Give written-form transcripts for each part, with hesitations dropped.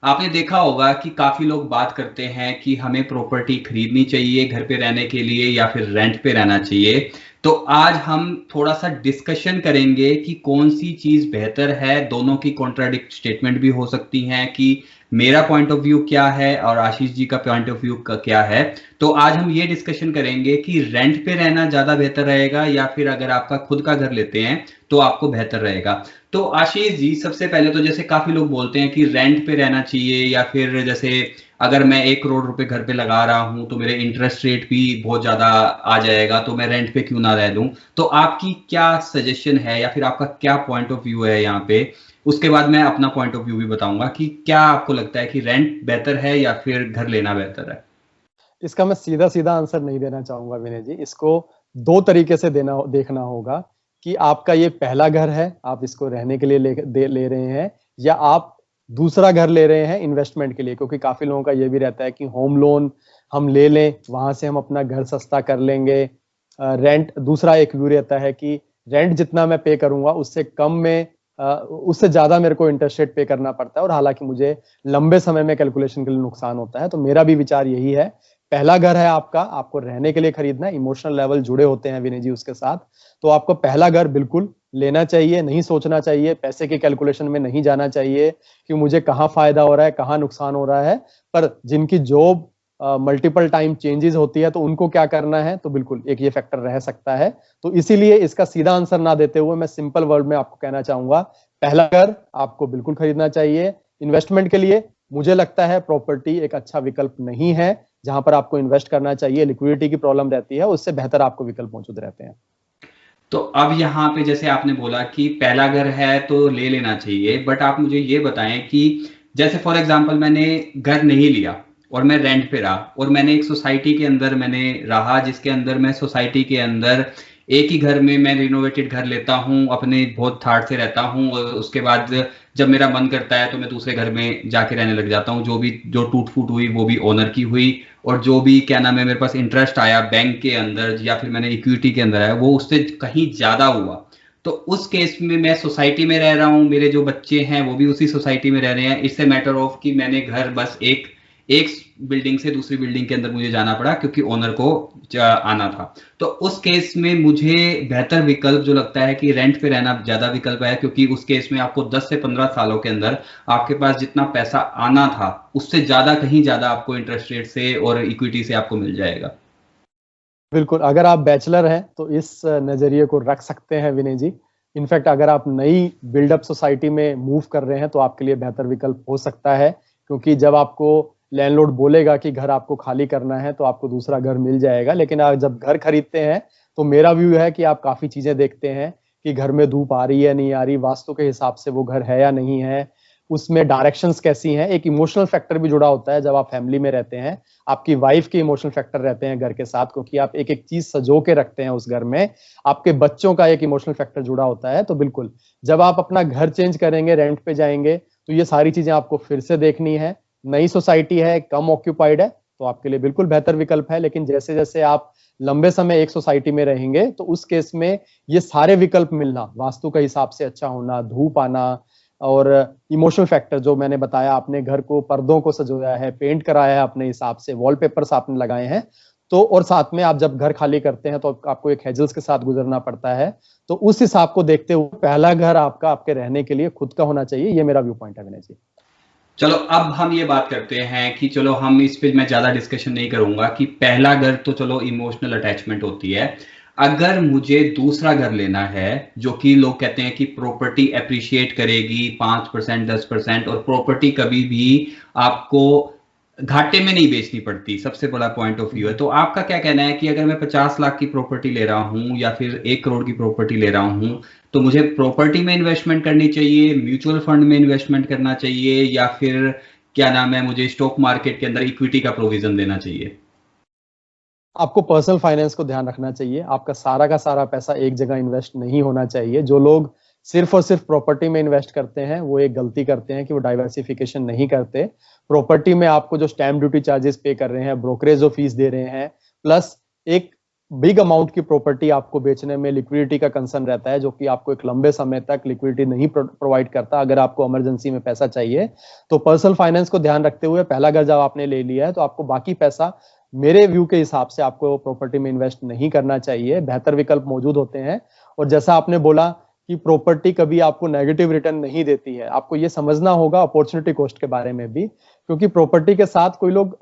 आपने देखा होगा कि काफी लोग बात करते हैं कि हमें प्रॉपर्टी खरीदनी चाहिए घर पे रहने के लिए या फिर रेंट पे रहना चाहिए। तो आज हम थोड़ा सा डिस्कशन करेंगे कि कौन सी चीज बेहतर है। दोनों की कॉन्ट्राडिक्ट स्टेटमेंट भी हो सकती हैं कि मेरा पॉइंट ऑफ व्यू क्या है और आशीष जी का पॉइंट ऑफ व्यू क्या है। तो आज हम ये डिस्कशन करेंगे कि रेंट पे रहना ज्यादा बेहतर रहेगा या फिर अगर आपका खुद का घर लेते हैं तो आपको बेहतर रहेगा। तो आशीष जी, सबसे पहले तो जैसे काफी लोग बोलते हैं कि रेंट पे रहना चाहिए या फिर जैसे अगर मैं 1 करोड़ रुपए घर पे लगा रहा हूं तो मेरे इंटरेस्ट रेट भी बहुत ज्यादा आ जाएगा, तो मैं रेंट पे क्यों ना रह लूं। तो आपकी क्या सजेशन है या फिर आपका क्या पॉइंट ऑफ व्यू है यहाँ पे। उसके बाद मैं अपना पॉइंट ऑफ व्यू भी बताऊंगा कि क्या आपको लगता है कि रेंट बेहतर है या फिर घर लेना बेहतर है। इसका मैं सीधा सीधा आंसर नहीं देना चाहूंगा विनय जी। इसको दो तरीके से देखना होगा कि आपका ये पहला घर है, आप इसको रहने के लिए ले रहे हैं, या आप दूसरा घर ले रहे हैं इन्वेस्टमेंट के लिए। क्योंकि काफी लोगों का ये भी रहता है कि होम लोन हम ले लें, वहां से हम अपना घर सस्ता कर लेंगे। रेंट दूसरा एक व्यू रहता है कि रेंट जितना मैं पे करूंगा उससे कम में उससे ज्यादा मेरे को इंटरेस्ट रेट पे करना पड़ता है, और हालांकि मुझे लंबे समय में कैलकुलेशन के लिए नुकसान होता है। तो मेरा भी विचार यही है, पहला घर है आपका, आपको रहने के लिए खरीदना है, इमोशनल लेवल जुड़े होते हैं विनय जी उसके साथ, तो आपको पहला घर बिल्कुल लेना चाहिए। नहीं सोचना चाहिए, पैसे के कैलकुलेशन में नहीं जाना चाहिए कि मुझे कहाँ फायदा हो रहा है कहाँ नुकसान हो रहा है। पर जिनकी जॉब मल्टीपल टाइम चेंजेस होती है तो उनको क्या करना है, तो बिल्कुल एक ये फैक्टर रह सकता है। तो इसीलिए इसका सीधा आंसर ना देते हुए मैं सिंपल वर्ड में आपको कहना चाहूंगा, पहला घर आपको बिल्कुल खरीदना चाहिए। इन्वेस्टमेंट के लिए मुझे लगता है प्रॉपर्टी एक अच्छा विकल्प नहीं है जहां पर आपको इन्वेस्ट करना चाहिए, लिक्विडिटी की प्रॉब्लम रहती है, उससे बेहतर आपको विकल्प मौजूद रहते हैं। तो अब यहाँ पे जैसे आपने बोला कि पहला घर है तो ले लेना चाहिए, बट आप मुझे ये बताएं कि जैसे फॉर एग्जांपल मैंने घर नहीं लिया और मैं रेंट पे रहा और मैंने एक सोसाइटी के अंदर मैंने रहा जिसके अंदर मैं सोसाइटी के अंदर एक ही घर में मैं रिनोवेटेड घर लेता हूँ, अपने बहुत ठाट से रहता हूँ और उसके बाद जब मेरा मन करता है तो मैं दूसरे घर में जाके रहने लग जाता हूँ। जो टूट फूट हुई वो भी ओनर की हुई, और जो भी क्या नाम है मेरे पास इंटरेस्ट आया बैंक के अंदर या फिर मैंने इक्विटी के अंदर आया वो उससे कहीं ज्यादा हुआ। तो उस केस में मैं सोसाइटी में रह रहा हूँ, मेरे जो बच्चे हैं वो भी उसी सोसाइटी में रह रहे हैं। इससे मैटर ऑफ कि मैंने घर बस एक एक बिल्डिंग से दूसरी बिल्डिंग के अंदर मुझे जाना पड़ा क्योंकि ओनर को आना था। तो उस केस में मुझे बेहतर विकल्प जो लगता है कि रेंट पे रहना ज्यादा विकल्प है, क्योंकि उस केस में आपको 10 से 15 सालों के अंदर आपके पास जितना पैसा आना था उससे ज्यादा कहीं ज्यादा आपको इंटरेस्ट रेट से और इक्विटी से आपको मिल जाएगा। बिल्कुल, अगर आप बैचलर हैं तो इस नजरिए को रख सकते हैं विनय जी। इनफैक्ट अगर आप नई बिल्डअप सोसाइटी में मूव कर रहे हैं तो आपके लिए बेहतर विकल्प हो सकता है, क्योंकि जब आपको लैंडलॉर्ड बोलेगा कि घर आपको खाली करना है तो आपको दूसरा घर मिल जाएगा। लेकिन आप जब घर खरीदते हैं तो मेरा व्यू है कि आप काफी चीजें देखते हैं कि घर में धूप आ रही है नहीं आ रही, वास्तु के हिसाब से वो घर है या नहीं है, उसमें डायरेक्शंस कैसी हैं। एक इमोशनल फैक्टर भी जुड़ा होता है जब आप फैमिली में रहते हैं, आपकी वाइफ के इमोशनल फैक्टर रहते हैं घर के साथ, क्योंकि आप एक एक चीज सजो के रखते हैं उस घर में। आपके बच्चों का एक इमोशनल फैक्टर जुड़ा होता है। तो बिल्कुल जब आप अपना घर चेंज करेंगे, रेंट पे जाएंगे, तो ये सारी चीजें आपको फिर से देखनी है। नई सोसाइटी है, कम ऑक्यूपाइड है, तो आपके लिए बिल्कुल बेहतर विकल्प है। लेकिन जैसे जैसे आप लंबे समय एक सोसाइटी में रहेंगे तो उस केस में ये सारे विकल्प मिलना, वास्तु के हिसाब से अच्छा होना, धूप आना, और इमोशनल फैक्टर जो मैंने बताया, आपने घर को पर्दों को सजाया है, पेंट कराया है अपने हिसाब से, वॉलपेपर्स आपने लगाए हैं, तो और साथ में आप जब घर खाली करते हैं तो आपको एक हेजल्स के साथ गुजरना पड़ता है। तो उस हिसाब को देखते हुए पहला घर आपका आपके रहने के लिए खुद का होना चाहिए। ये मेरा व्यू पॉइंट है विनय जी। चलो अब हम ये बात करते हैं कि चलो हम इस पे मैं ज्यादा डिस्कशन नहीं करूंगा कि पहला घर तो चलो इमोशनल अटैचमेंट होती है। अगर मुझे दूसरा घर लेना है जो कि लोग कहते हैं कि प्रॉपर्टी एप्रिशिएट करेगी 5% 10%, और प्रॉपर्टी कभी भी आपको घाटे में नहीं बेचनी पड़ती, सबसे बड़ा पॉइंट ऑफ व्यू है। तो आपका क्या कहना है कि अगर मैं 50 लाख की प्रॉपर्टी ले रहा हूं या फिर 1 करोड़ की प्रॉपर्टी ले रहा हूं तो मुझे प्रॉपर्टी में इन्वेस्टमेंट करनी चाहिए, म्यूचुअल फंड में इन्वेस्टमेंट करना चाहिए, या फिर क्या नाम है मुझे स्टॉक मार्केट के अंदर इक्विटी का प्रोविजन देना चाहिए। आपको पर्सनल फाइनेंस को ध्यान रखना चाहिए। आपका सारा का सारा पैसा एक जगह इन्वेस्ट नहीं होना चाहिए। जो लोग सिर्फ और सिर्फ प्रॉपर्टी में इन्वेस्ट करते हैं वो एक गलती करते हैं कि वो डाइवर्सिफिकेशन नहीं करते। प्रॉपर्टी में आपको जो स्टैम्प ड्यूटी चार्जेस पे कर रहे हैं, ब्रोकरेज जो फीस दे रहे हैं, प्लस एक बिग अमाउंट की प्रॉपर्टी आपको बेचने में लिक्विडिटी का कंसर्न रहता है, जो कि आपको एक लंबे समय तक लिक्विडिटी नहीं प्रोवाइड करता। अगर आपको इमरजेंसी में पैसा चाहिए तो पर्सनल फाइनेंस को ध्यान रखते हुए पहला घर जब आपने ले लिया है तो आपको बाकी पैसा, मेरे व्यू के हिसाब से, आपको प्रॉपर्टी में इन्वेस्ट नहीं करना चाहिए। बेहतर विकल्प मौजूद होते हैं। और जैसा आपने बोला कि प्रॉपर्टी कभी आपको नेगेटिव रिटर्न नहीं देती है, आपको ये समझना होगा अपॉर्चुनिटी कॉस्ट के बारे में भी, क्योंकि प्रॉपर्टी के साथ कोई लोग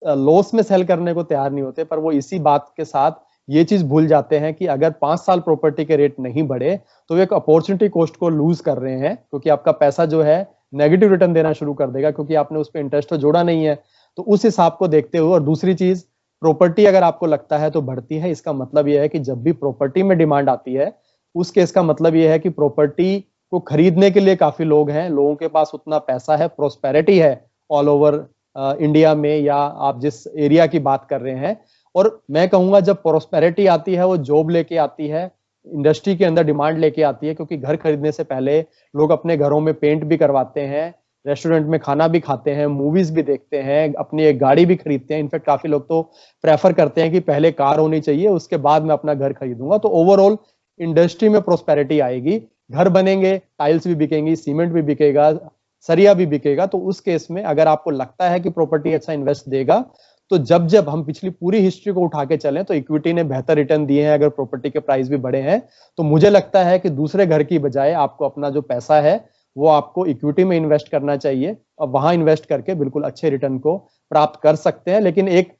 लॉस में सेल करने को तैयार नहीं होते, पर वो इसी बात के साथ ये चीज भूल जाते हैं कि अगर 5 साल प्रॉपर्टी के रेट नहीं बढ़े तो वो एक अपॉर्चुनिटी कॉस्ट को लूज कर रहे हैं, क्योंकि आपका पैसा जो है नेगेटिव रिटर्न देना शुरू कर देगा, क्योंकि आपने उस पर इंटरेस्ट तो जोड़ा नहीं है। तो उस हिसाब को देखते हुए, और दूसरी चीज, प्रॉपर्टी अगर आपको लगता है तो बढ़ती है, इसका मतलब यह है कि जब भी प्रॉपर्टी में डिमांड आती है उस केस का मतलब यह है कि प्रॉपर्टी को खरीदने के लिए काफी लोग हैं, लोगों के पास उतना पैसा है, प्रोस्पेरिटी है ऑल ओवर इंडिया में, या आप जिस एरिया की बात कर रहे हैं। और मैं कहूंगा जब प्रोस्पेरिटी आती है वो जॉब लेके आती है, इंडस्ट्री के अंदर डिमांड लेके आती है, क्योंकि घर खरीदने से पहले लोग अपने घरों में पेंट भी करवाते हैं, रेस्टोरेंट में खाना भी खाते हैं, मूवीज भी देखते हैं, अपनी एक गाड़ी भी खरीदते हैं। इनफैक्ट काफी लोग तो प्रेफर करते हैं कि पहले कार होनी चाहिए उसके बाद मैं अपना घर खरीदूंगा। तो ओवरऑल इंडस्ट्री में प्रोस्पेरिटी आएगी, घर बनेंगे, टाइल्स भी बिकेंगी, सीमेंट भी बिकेगा, सरिया भी बिकेगा। तो उस केस में अगर आपको लगता है कि प्रॉपर्टी अच्छा इन्वेस्ट देगा, तो जब जब हम पिछली पूरी हिस्ट्री को उठा के चलें तो इक्विटी ने बेहतर रिटर्न दिए हैं, अगर प्रॉपर्टी के प्राइस भी बढ़े हैं, तो मुझे लगता है कि दूसरे घर की बजाय आपको अपना जो पैसा है वो आपको इक्विटी में इन्वेस्ट करना चाहिए, और वहां इन्वेस्ट करके बिल्कुल अच्छे रिटर्न को प्राप्त कर सकते हैं। लेकिन एक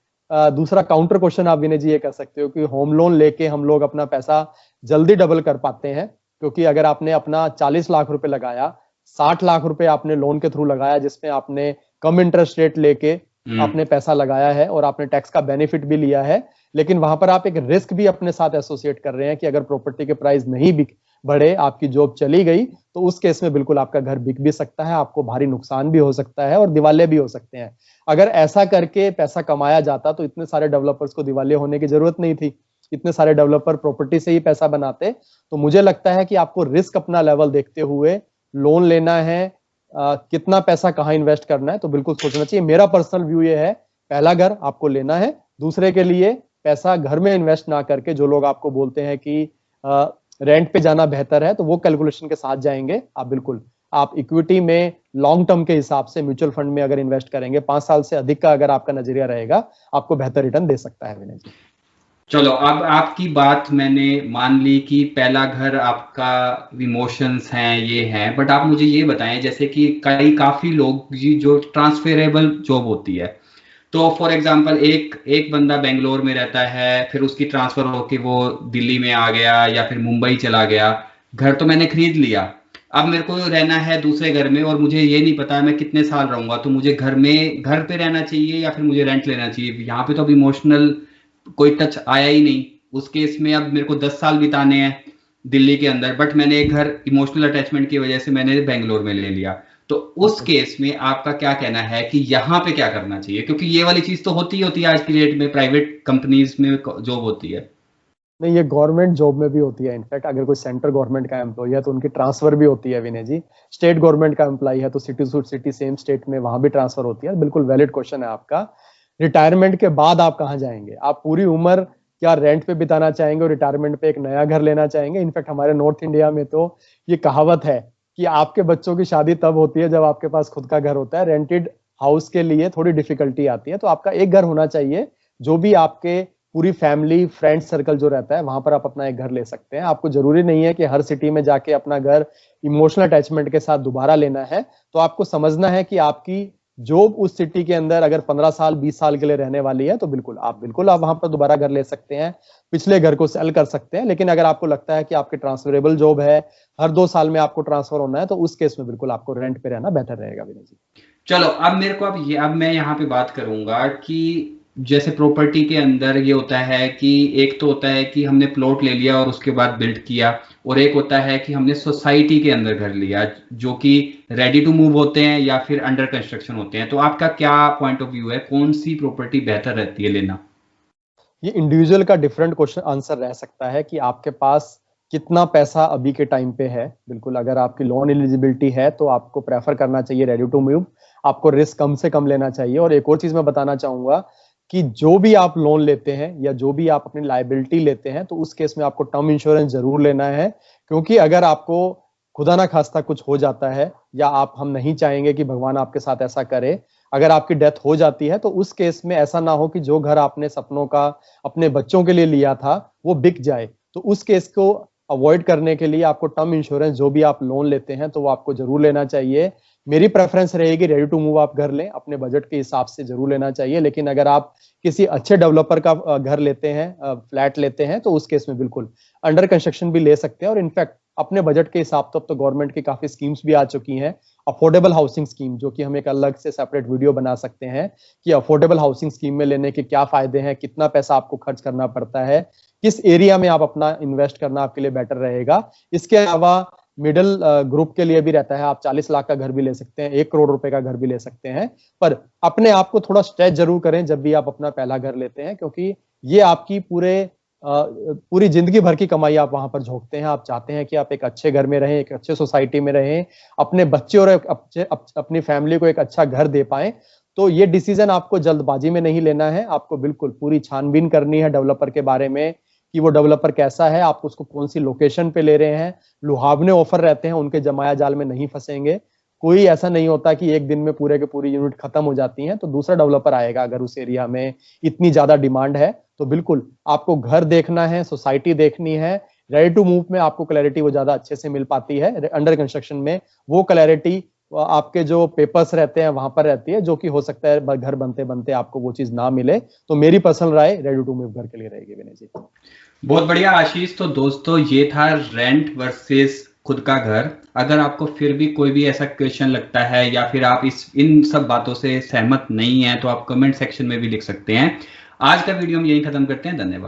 दूसरा काउंटर क्वेश्चन आप विनय जी ये कर सकते हो कि होम लोन लेके हम लोग अपना पैसा जल्दी डबल कर पाते हैं, क्योंकि अगर आपने अपना 40 लाख रुपए लगाया, 60 लाख रुपए आपने लोन के थ्रू लगाया, जिसमें आपने कम इंटरेस्ट रेट लेके आपने पैसा लगाया है और आपने टैक्स का बेनिफिट भी लिया है, लेकिन वहां पर आप एक रिस्क भी अपने साथ एसोसिएट कर रहे हैं कि अगर प्रॉपर्टी के प्राइस नहीं बिक बढ़े, आपकी जॉब चली गई, तो उस केस में बिल्कुल आपका घर बिक भी सकता है, आपको भारी नुकसान भी हो सकता है और दिवाले भी हो सकते हैं। अगर ऐसा करके पैसा कमाया जाता तो इतने सारे डेवलपर्स को दिवाले होने की जरूरत नहीं थी, इतने सारे डेवलपर प्रॉपर्टी से ही पैसा बनाते। तो मुझे लगता है कि आपको रिस्क अपना लेवल देखते हुए लोन लेना है, कितना पैसा कहाँ इन्वेस्ट करना है, तो बिल्कुल सोचना चाहिए। मेरा पर्सनल व्यू ये है, पहला घर आपको लेना है, दूसरे के लिए पैसा घर में इन्वेस्ट ना करके, जो लोग आपको बोलते हैं कि रेंट पे जाना बेहतर है, तो वो कैलकुलेशन के साथ जाएंगे आप, बिल्कुल आप इक्विटी में लॉन्ग टर्म के हिसाब से म्यूचुअल फंड में अगर इन्वेस्ट करेंगे, 5 साल से अधिक का अगर आपका नजरिया रहेगा, आपको बेहतर रिटर्न दे सकता है विनय जी। चलो, अब आपकी बात मैंने मान ली कि पहला घर आपका इमोशंस हैं, ये हैं, बट आप मुझे ये बताएं, जैसे कि काफी लोग जो ट्रांसफरेबल जॉब होती है, तो फॉर एग्जांपल एक एक बंदा बेंगलोर में रहता है, फिर उसकी ट्रांसफर होके वो दिल्ली में आ गया या फिर मुंबई चला गया, घर तो मैंने खरीद लिया, अब मेरे को रहना है दूसरे घर में और मुझे ये नहीं पता मैं कितने साल रहूंगा, तो मुझे घर पे रहना चाहिए या फिर मुझे रेंट लेना चाहिए? यहाँ पे तो अब इमोशनल कोई टच आया ही नहीं। उस केस में अब मेरे को 10 साल बिताने हैं दिल्ली के अंदर, बट मैंने एक घर इमोशनल अटैचमेंट की वजह से मैंने बेंगलोर में ले लिया। तो उस केस में आपका क्या कहना है कि यहाँ पे क्या करना चाहिए? क्योंकि ये वाली चीज तो होती है आज की डेट में, प्राइवेट कंपनीज में जॉब होती है। नहीं, ये गवर्नमेंट जॉब में भी होती है। इनफैक्ट अगर कोई सेंट्रल गवर्नमेंट का एम्प्लॉय है तो उनकी ट्रांसफर भी होती है विनय जी। स्टेट गवर्नमेंट का एम्प्लॉय है तो city to city same state में वहां भी ट्रांसफर होती है। बिल्कुल वैलिड क्वेश्चन है आपका। रिटायरमेंट के बाद आप कहाँ जाएंगे? आप पूरी उम्र क्या रेंट पे बिताना चाहेंगे और रिटायरमेंट पे एक नया घर लेना चाहेंगे? इनफैक्ट हमारे नॉर्थ इंडिया में तो ये कहावत है कि आपके बच्चों की शादी तब होती है जब आपके पास खुद का घर होता है। रेंटेड हाउस के लिए थोड़ी डिफिकल्टी आती है। तो आपका एक घर होना चाहिए, जो भी आपके पूरी फैमिली फ्रेंड सर्कल जो रहता है वहां पर आप अपना एक घर ले सकते हैं। आपको जरूरी नहीं है कि हर सिटी में जाके अपना घर इमोशनल अटैचमेंट के साथ दोबारा लेना है। तो आपको समझना है कि आपकी जॉब उस सिटी के अंदर अगर 15 साल 20 साल के लिए रहने वाली है तो बिल्कुल आप वहां पर दोबारा घर ले सकते हैं, पिछले घर को सेल कर सकते हैं। लेकिन अगर आपको लगता है कि आपकी ट्रांसफरेबल जॉब है, हर 2 साल में आपको ट्रांसफर होना है, तो उस केस में बिल्कुल आपको रेंट पे रहना बेहतर रहेगा विनय जी। चलो, अब मैं यहाँ पे बात करूंगा कि जैसे प्रॉपर्टी के अंदर ये होता है कि एक तो होता है कि हमने प्लॉट ले लिया और उसके बाद बिल्ड किया, और एक होता है कि हमने सोसाइटी के अंदर घर लिया, जो कि रेडी टू मूव होते हैं या फिर अंडर कंस्ट्रक्शन होते हैं। तो आपका क्या पॉइंट ऑफ व्यू है, कौन सी प्रॉपर्टी बेहतर रहती है लेना? ये इंडिविजुअल का डिफरेंट क्वेश्चन आंसर रह सकता है कि आपके पास कितना पैसा अभी के टाइम पे है। बिल्कुल अगर आपकी लोन एलिजिबिलिटी है तो आपको प्रेफर करना चाहिए रेडी टू मूव, आपको रिस्क कम से कम लेना चाहिए। और एक और चीज मैं बताना चाहूंगा कि जो भी आप लोन लेते हैं या जो भी आप अपनी लायबिलिटी लेते हैं, तो उस केस में आपको टर्म इंश्योरेंस जरूर लेना है, क्योंकि अगर आपको खुदा ना खास्ता कुछ हो जाता है, या हम नहीं चाहेंगे कि भगवान आपके साथ ऐसा करे, अगर आपकी डेथ हो जाती है, तो उस केस में ऐसा ना हो कि जो घर आपने सपनों का अपने बच्चों के लिए लिया था वो बिक जाए। तो उस केस को अवॉइड करने के लिए आपको टर्म इंश्योरेंस जो भी आप लोन लेते हैं तो वो आपको जरूर लेना चाहिए। मेरी प्रेफरेंस रहेगी रेडी टू मूव आप घर लें, अपने बजट के हिसाब से जरूर लेना चाहिए। लेकिन अगर आप किसी अच्छे डेवलपर का घर लेते हैं, फ्लैट लेते हैं, तो उस केस में बिल्कुल अंडर कंस्ट्रक्शन भी ले सकते हैं। और इनफैक्ट अपने बजट के हिसाब तो अब तो गवर्नमेंट की काफी स्कीम्स भी आ चुकी हैं, अफोर्डेबल हाउसिंग स्कीम, जो कि हम एक अलग से सेपरेट वीडियो बना सकते हैं कि अफोर्डेबल हाउसिंग स्कीम में लेने के क्या फायदे हैं, कितना पैसा आपको खर्च करना पड़ता है, किस एरिया में आप अपना इन्वेस्ट करना आपके लिए बेटर रहेगा। इसके अलावा मिडिल ग्रुप के लिए भी रहता है, आप 40 लाख का घर भी ले सकते हैं, 1 करोड़ रुपए का घर भी ले सकते हैं। पर अपने आप को थोड़ा स्ट्रेच जरूर करें जब भी आप अपना पहला घर लेते हैं, क्योंकि ये आपकी पूरी जिंदगी भर की कमाई आप वहां पर झोंकते हैं। आप चाहते हैं कि आप एक अच्छे घर में रहें, एक अच्छे सोसाइटी में रहें, अपने बच्चे और अपनी फैमिली को एक अच्छा घर दे पाएं। तो ये डिसीजन आपको जल्दबाजी में नहीं लेना है, आपको बिल्कुल पूरी छानबीन करनी है डेवलपर के बारे में कि वो डेवलपर कैसा है, आप उसको कौन सी लोकेशन पे ले रहे हैं। लुभावने ऑफर रहते हैं, उनके जमाया जाल में नहीं फंसेंगे। कोई ऐसा नहीं होता कि एक दिन में पूरे के पूरी यूनिट खत्म हो जाती हैं तो दूसरा डेवलपर आएगा। अगर उस एरिया में इतनी ज्यादा डिमांड है तो बिल्कुल आपको घर देखना है, सोसाइटी देखनी है। रेडी टू मूव में आपको क्लैरिटी वो ज्यादा अच्छे से मिल पाती है, अंडर कंस्ट्रक्शन में वो क्लैरिटी आपके जो पेपर्स रहते हैं वहां पर रहती है, जो कि हो सकता है घर बनते बनते आपको वो चीज ना मिले। तो मेरी पर्सनल राय रेडी टू मूव घर के लिए रहेगी विनय जी। बहुत बढ़िया आशीष। तो दोस्तों ये था रेंट वर्सेस खुद का घर। अगर आपको फिर भी कोई भी ऐसा क्वेश्चन लगता है या फिर आप इन सब बातों से सहमत नहीं है तो आप कमेंट सेक्शन में भी लिख सकते हैं। आज का वीडियो हम यही खत्म करते हैं। धन्यवाद।